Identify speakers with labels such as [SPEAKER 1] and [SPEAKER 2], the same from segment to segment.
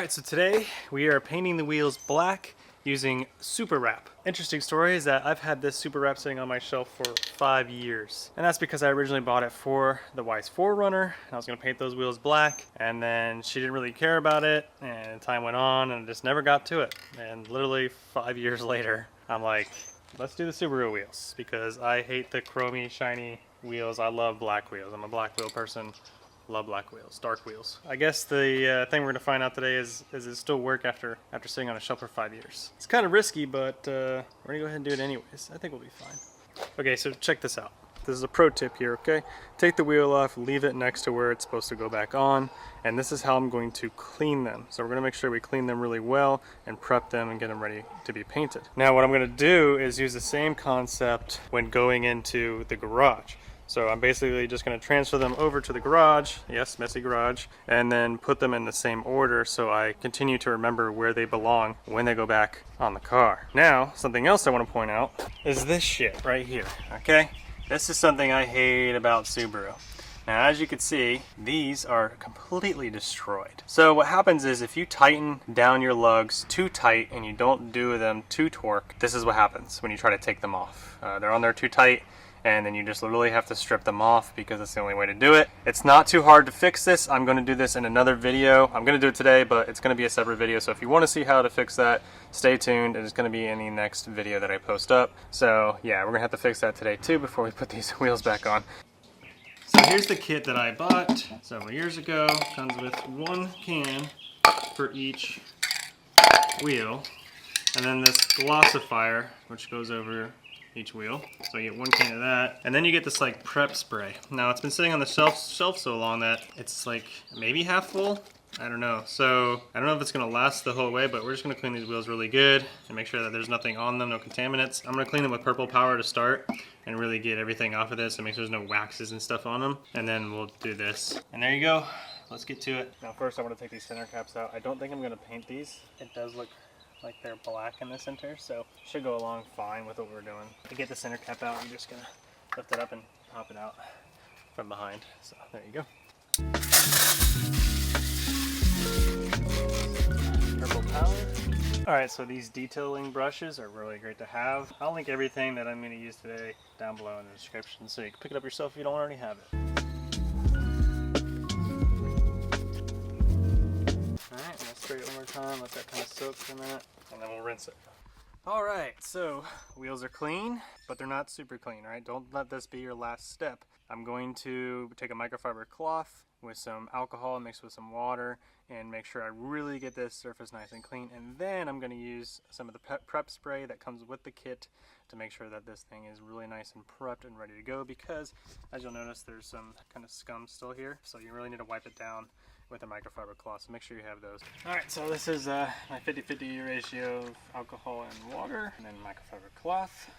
[SPEAKER 1] Alright, so today we are painting the wheels black using Superwrap. Interesting story is that I've had this Superwrap sitting on my shelf for 5 years. And that's because I originally bought it for the Wise 4Runner. And I was going to paint those wheels black, and then she didn't really care about it, and time went on and I just never got to it. And literally 5 years later, I'm like, let's do the Subaru wheels, because I hate the chromy, shiny wheels. I love black wheels. I'm a black wheel person. Love black wheels, dark wheels. I guess the thing we're gonna find out today is it still work after sitting on a shelf for 5 years. It's kind of risky, but we're gonna go ahead and do it anyways. I think we'll be fine. Okay, so check this out. This is a pro tip here, okay? Take the wheel off, leave it next to where it's supposed to go back on, and this is how I'm going to clean them. So we're gonna make sure we clean them really well and prep them and get them ready to be painted. Now what I'm gonna do is use the same concept when going into the garage. So I'm basically just going to transfer them over to the garage, yes, messy garage, and then put them in the same order so I continue to remember where they belong when they go back on the car. Now, something else I want to point out is this shit right here, okay? This is something I hate about Subaru. Now, as you can see, these are completely destroyed. So what happens is if you tighten down your lugs too tight and you don't do them too torque, this is what happens when you try to take them off. They're on there too tight, and then you just literally have to strip them off because that's the only way to do it. It's not too hard to fix this. I'm going to do this in another video. I'm going to do it today, but it's going to be a separate video. So if you want to see how to fix that, stay tuned. It's going to be in the next video that I post up. So yeah, we're going to have to fix that today too before we put these wheels back on. So here's the kit that I bought several years ago. Comes with one can for each wheel, and then this glossifier, which goes over each wheel. So you get one can of that, and then you get this like prep spray. Now it's been sitting on the shelf so long that it's like maybe half full. I don't know. So I don't know if it's gonna last the whole way, but we're just gonna clean these wheels really good and make sure that there's nothing on them, no contaminants. I'm gonna clean them with purple power to start and really get everything off of this and make sure there's no waxes and stuff on them. And then we'll do this. And there you go. Let's get to it. Now first I want to take these center caps out. I don't think I'm gonna paint these. It does look like they're black in the center, so should go along fine with what we're doing. To get the center cap out, I'm just gonna lift it up and pop it out from behind. So there you go. Purple power. Alright, so these detailing brushes are really great to have. I'll link everything that I'm going to use today down below in the description so you can pick it up yourself if you don't already have it. Alright, I'm going to spray it one more time, let that kind of soak for a minute, and then we'll rinse it. Alright, so wheels are clean, but they're not super clean, right? Don't let this be your last step. I'm going to take a microfiber cloth with some alcohol mixed with some water and make sure I really get this surface nice and clean, and then I'm going to use some of the prep spray that comes with the kit to make sure that this thing is really nice and prepped and ready to go, because as you'll notice there's some kind of scum still here, so you really need to wipe it down with a microfiber cloth, so make sure you have those. Alright, so this is my 50-50 ratio of alcohol and water, and then microfiber cloth.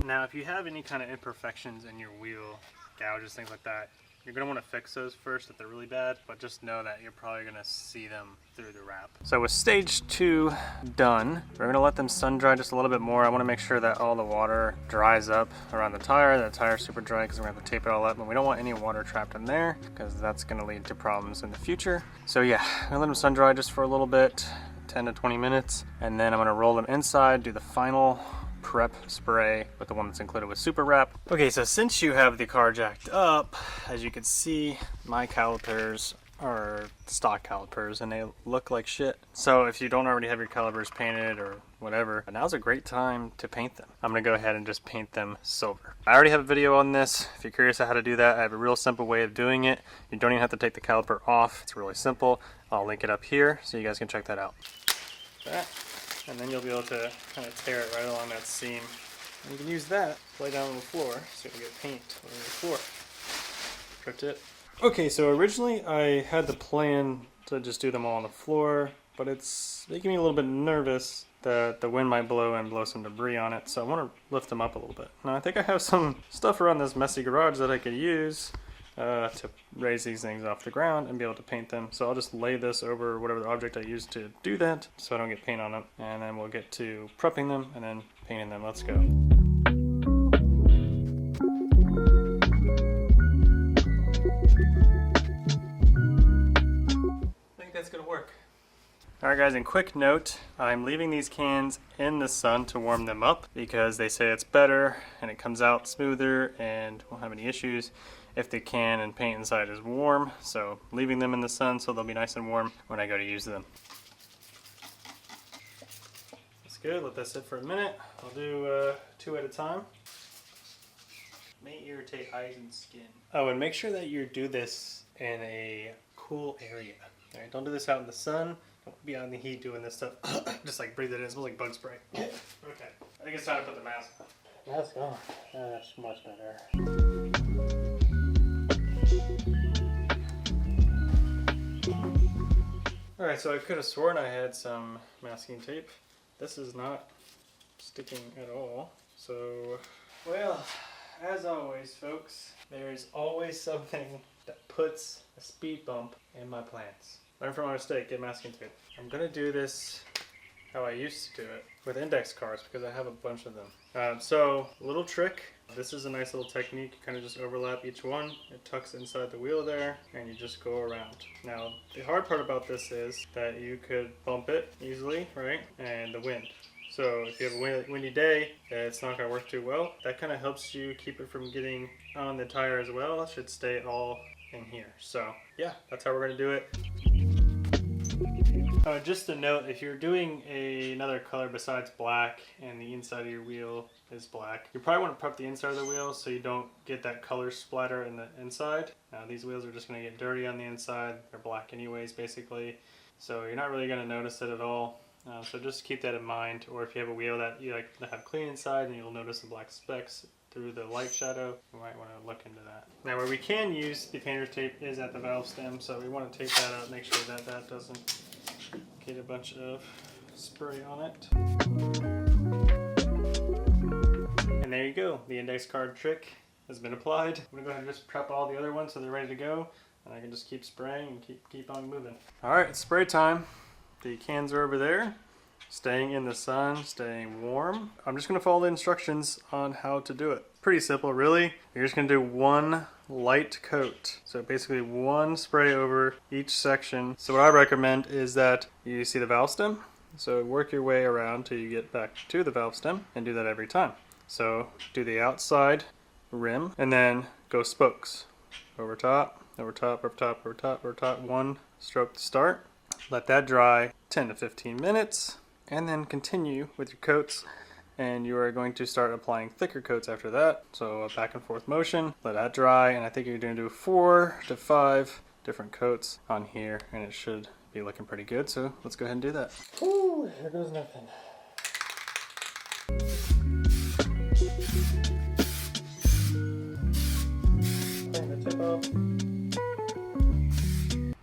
[SPEAKER 1] Now if you have any kind of imperfections in your wheel, gouges, things like that, you're going to want to fix those first if they're really bad, but just know that you're probably going to see them through the wrap. So with stage 2 done, we're going to let them sun dry just a little bit more. I want to make sure that all the water dries up around the tire. The tire's super dry because we're going to have to tape it all up, and we don't want any water trapped in there because that's going to lead to problems in the future. So yeah, I'm going to let them sun dry just for a little bit, 10 to 20 minutes, and then I'm going to roll them inside, do the final prep spray with the one that's included with Superwrap. Okay, so since you have the car jacked up, as you can see, my calipers are stock calipers and they look like shit. So if you don't already have your calipers painted or whatever, now's a great time to paint them. I'm gonna go ahead and just paint them silver. I already have a video on this. If you're curious on how to do that, I have a real simple way of doing it. You don't even have to take the caliper off. It's really simple. I'll link it up here so you guys can check that out. And then you'll be able to kind of tear it right along that seam. And you can use that to lay down on the floor so you can get paint on the floor. Pro tip. Okay, so originally I had the plan to just do them all on the floor, but it's making me a little bit nervous that the wind might blow and blow some debris on it, so I want to lift them up a little bit. Now I think I have some stuff around this messy garage that I could use to raise these things off the ground and be able to paint them. So I'll just lay this over whatever object I used to do that so I don't get paint on them, and then we'll get to prepping them and then painting them. Let's go. Alright guys, and quick note, I'm leaving these cans in the sun to warm them up because they say it's better and it comes out smoother and won't have any issues if the can and paint inside is warm. So leaving them in the sun so they'll be nice and warm when I go to use them. That's good, let that sit for a minute. I'll do 2 at a time. May irritate eyes and skin. Oh, and make sure that you do this in a cool area. Alright, don't do this out in the sun. Don't be out in the heat doing this stuff. Just like breathe it in. It smells like bug spray. Okay. I think it's time to put the mask on. Mask on. That's much better. Alright, so I could have sworn I had some masking tape. This is not sticking at all. So, well, as always, folks, there's always something that puts a speed bump in my plans. Learn from my mistake, get masking tape. I'm gonna do this how I used to do it, with index cards, because I have a bunch of them. So, little trick. This is a nice little technique. You kind of just overlap each one. It tucks inside the wheel there, and you just go around. Now, the hard part about this is that you could bump it easily, right? And the wind. So if you have a windy day, it's not going to work too well. That kind of helps you keep it from getting on the tire as well. It should stay all in here. So yeah, that's how we're going to do it. Just a note, if you're doing another color besides black and the inside of your wheel is black, you probably want to prep the inside of the wheel so you don't get that color splatter in the inside. Now these wheels are just going to get dirty on the inside. They're black anyways, basically. So you're not really going to notice it at all. So just keep that in mind. Or if you have a wheel that you like to have clean inside and you'll notice the black specks through the light shadow, you might want to look into that. Now where we can use the painter's tape is at the valve stem, so we want to take that out, make sure that that doesn't get a bunch of spray on it. And there you go, the index card trick has been applied. I'm going to go ahead and just prep all the other ones so they're ready to go, and I can just keep spraying and keep on moving. Alright, it's spray time. The cans are over there, staying in the sun, staying warm. I'm just going to follow the instructions on how to do it. Pretty simple, really. You're just going to do one light coat. So basically one spray over each section. So what I recommend is that you see the valve stem. So work your way around till you get back to the valve stem and do that every time. So do the outside rim and then go spokes. Over top, over top, over top, over top, over top. One stroke to start. Let that dry 10 to 15 minutes and then continue with your coats, and you are going to start applying thicker coats after that. So a back and forth motion, let that dry, and I think you're going to do 4 to 5 different coats on here, and it should be looking pretty good. So let's go ahead and do that. Woo, here goes nothing. Clean the tip off.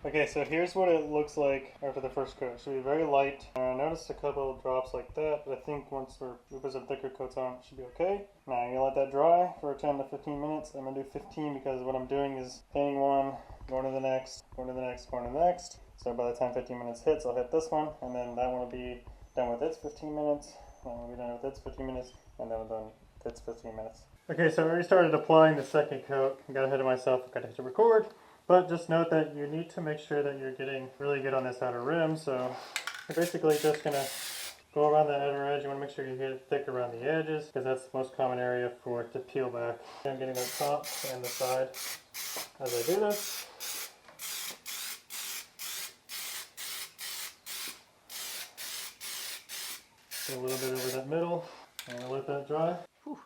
[SPEAKER 1] Okay, so here's what it looks like after the first coat. It should be very light. I noticed a couple of drops like that, but I think once we put some thicker coats on, it should be okay. Now I'm gonna let that dry for 10 to 15 minutes. I'm gonna do 15 because what I'm doing is painting one, going to the next, going to the next, going to the next. So by the time 15 minutes hits, I'll hit this one, and then that one will be done with its 15 minutes, and we'll be done with its 15 minutes, and then we're done with its 15 minutes. Okay, so I already started applying the second coat. I got ahead of myself, I got to hit record. But just note that you need to make sure that you're getting really good on this outer rim. So you're basically just going to go around the outer edge. You want to make sure you get it thick around the edges because that's the most common area for it to peel back. I'm getting the top and the side as I do this. Get a little bit over that middle and I'll let that dry. Whew.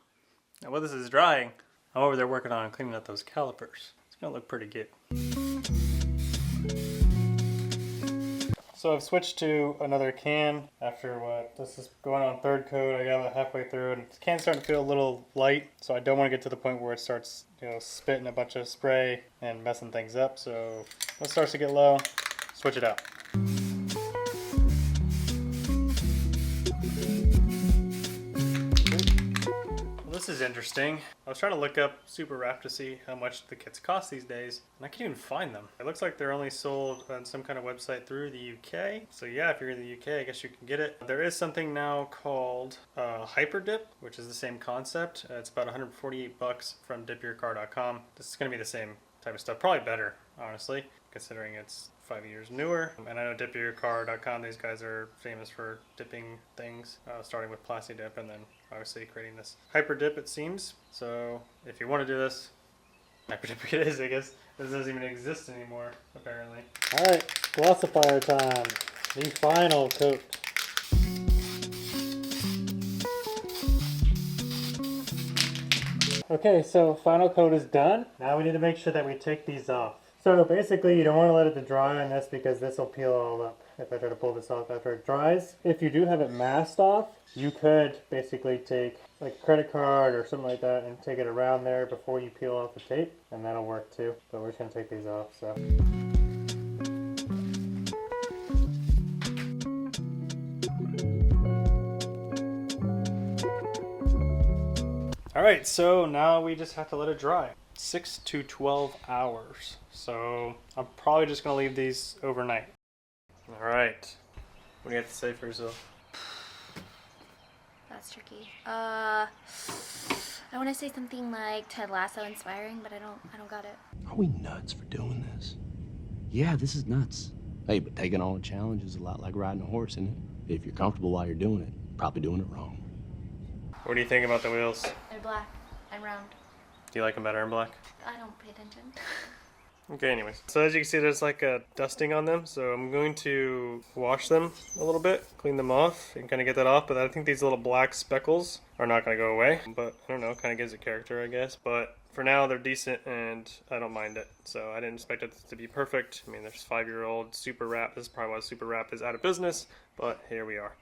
[SPEAKER 1] Now while this is drying, I'm over there working on cleaning up those calipers. It's going to look pretty good. So I've switched to another can after what, this is going on third coat. I got about halfway through and the can's starting to feel a little light, so I don't want to get to the point where it starts, spitting a bunch of spray and messing things up. So when it starts to get low, switch it out. This is interesting. I was trying to look up Superwrap to see how much the kits cost these days, and I can't even find them. It looks like they're only sold on some kind of website through the UK. So yeah, if you're in the UK, I guess you can get it. There is something now called Hyper Dip, which is the same concept. It's about 148 bucks from dipyourcar.com. This is going to be the same type of stuff. Probably better, honestly, considering it's 5 years newer. And I know dipyourcar.com, these guys are famous for dipping things, starting with Plasti Dip and then obviously creating this Hyper Dip, it seems. So if you want to do this, Hyper Dip it is, I guess. This doesn't even exist anymore, apparently.
[SPEAKER 2] Alright, glossifier time. The final coat. Okay, so final coat is done. Now we need to make sure that we take these off. So basically you don't want to let it dry on this because this will peel all up if I try to pull this off after it dries. If you do have it masked off, you could basically take like a credit card or something like that and take it around there before you peel off the tape, and that'll work too. But we're just going to take these off. So.
[SPEAKER 1] Alright, so now we just have to let it dry. 6 to 12 hours. So I'm probably just going to leave these overnight. Alright, what do you have to say for yourself?
[SPEAKER 3] That's tricky. I want to say something like Ted Lasso inspiring, but I don't got it.
[SPEAKER 4] Are we nuts for doing this? Yeah, this is nuts. Hey, but taking on a challenge is a lot like riding a horse, isn't it? If you're comfortable while you're doing it, probably doing it wrong.
[SPEAKER 1] What do you think about the wheels?
[SPEAKER 3] They're black and round.
[SPEAKER 1] Do you like them better in black?
[SPEAKER 3] I don't pay attention.
[SPEAKER 1] Okay, anyways. So as you can see, there's like a dusting on them. So I'm going to wash them a little bit, clean them off, and kind of get that off. But I think these little black speckles are not going to go away. But I don't know, kind of gives it character, I guess. But for now, they're decent and I don't mind it. So I didn't expect it to be perfect. I mean, there's 5-year-old Superwrap. This is probably why Superwrap is out of business. But here we are.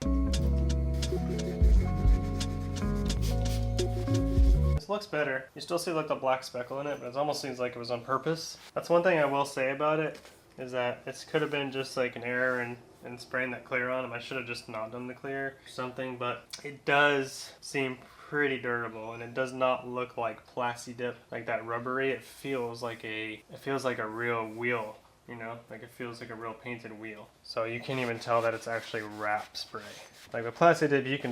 [SPEAKER 1] Looks better. You still see like the black speckle in it, but it almost seems like it was on purpose. That's one thing I will say about it, is that it could have been just like an error in spraying that clear on them. I should have just not done the clear or something, but it does seem pretty durable and it does not look like Plasti Dip, like that rubbery. It feels like a real wheel. You know, like it feels like a real painted wheel. So you can't even tell that it's actually wrap spray. Like with Plasti Dip, you can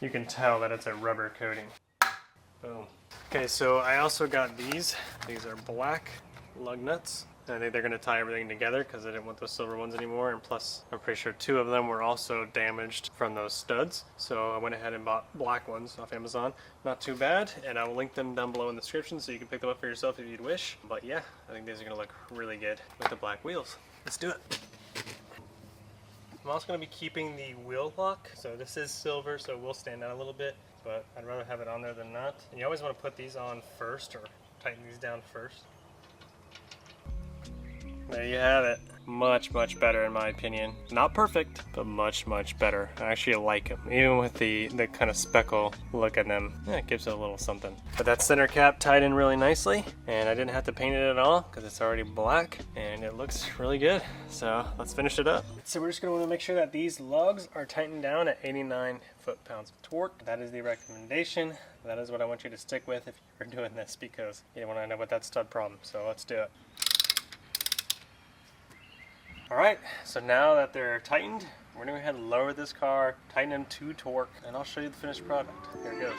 [SPEAKER 1] you can tell that it's a rubber coating. Boom. Okay, so I also got these. These are black lug nuts. I think they're going to tie everything together because I didn't want those silver ones anymore. And plus, I'm pretty sure 2 of them were also damaged from those studs. So I went ahead and bought black ones off Amazon. Not too bad. And I will link them down below in the description so you can pick them up for yourself if you'd wish. But yeah, I think these are going to look really good with the black wheels. Let's do it. I'm also going to be keeping the wheel lock. So this is silver, so it will stand out a little bit. But I'd rather have it on there than not. And you always want to put these on first or tighten these down first. There you have it. Much, much better in my opinion. Not perfect, but much, much better. I actually like them. Even with the kind of speckle look at them, yeah, it gives it a little something. But that center cap tied in really nicely, and I didn't have to paint it at all because it's already black, and it looks really good. So let's finish it up. So we're just going to want to make sure that these lugs are tightened down at 89 foot-pounds of torque. That is the recommendation. That is what I want you to stick with if you're doing this because you don't want to end up with that stud problem. So let's do it. Alright, so now that they're tightened, we're going to go ahead and lower this car, tighten them to torque, and I'll show you the finished product. Here it goes.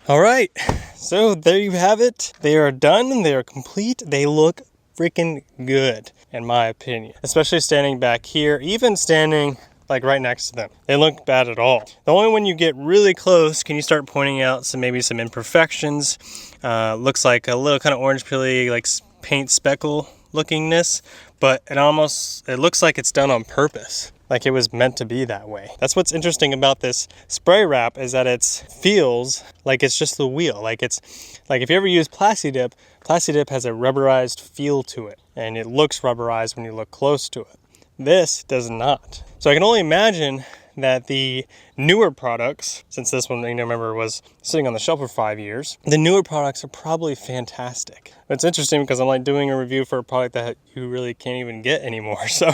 [SPEAKER 1] Alright, so there you have it. They are done, they are complete, they look freaking good, in my opinion. Especially standing back here, even standing like right next to them. They look look bad at all. The only when you get really close can you start pointing out maybe some imperfections. Looks like a little kind of orange peely, like paint speckle lookingness, but it looks like it's done on purpose. Like it was meant to be that way. That's what's interesting about this spray wrap is that it feels like it's just the wheel. Like if you ever use Plasti Dip has a rubberized feel to it, and it looks rubberized when you look close to it. This does not. So I can only imagine that the newer products, since this one, remember, was sitting on the shelf for 5 years, the newer products are probably fantastic. It's interesting because I'm like doing a review for a product that you really can't even get anymore. So,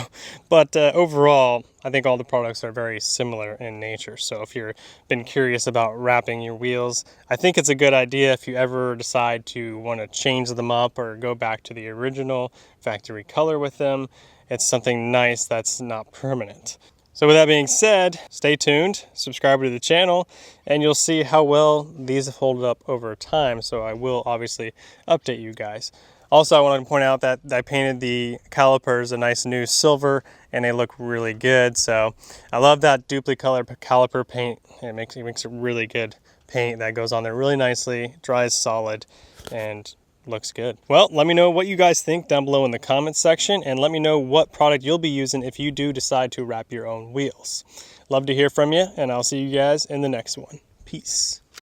[SPEAKER 1] but overall, I think all the products are very similar in nature. So if you've been curious about wrapping your wheels, I think it's a good idea if you ever decide to want to change them up or go back to the original factory color with them. It's something nice that's not permanent. So with that being said, stay tuned, subscribe to the channel, and you'll see how well these have held up over time. So I will obviously update you guys. Also, I wanted to point out that I painted the calipers a nice new silver, and they look really good. So I love that duplicate color caliper paint. It makes a really good paint that goes on there really nicely, dries solid, and looks good. Well, let me know what you guys think down below in the comments section, and let me know what product you'll be using if you do decide to wrap your own wheels. Love to hear from you, and I'll see you guys in the next one. Peace.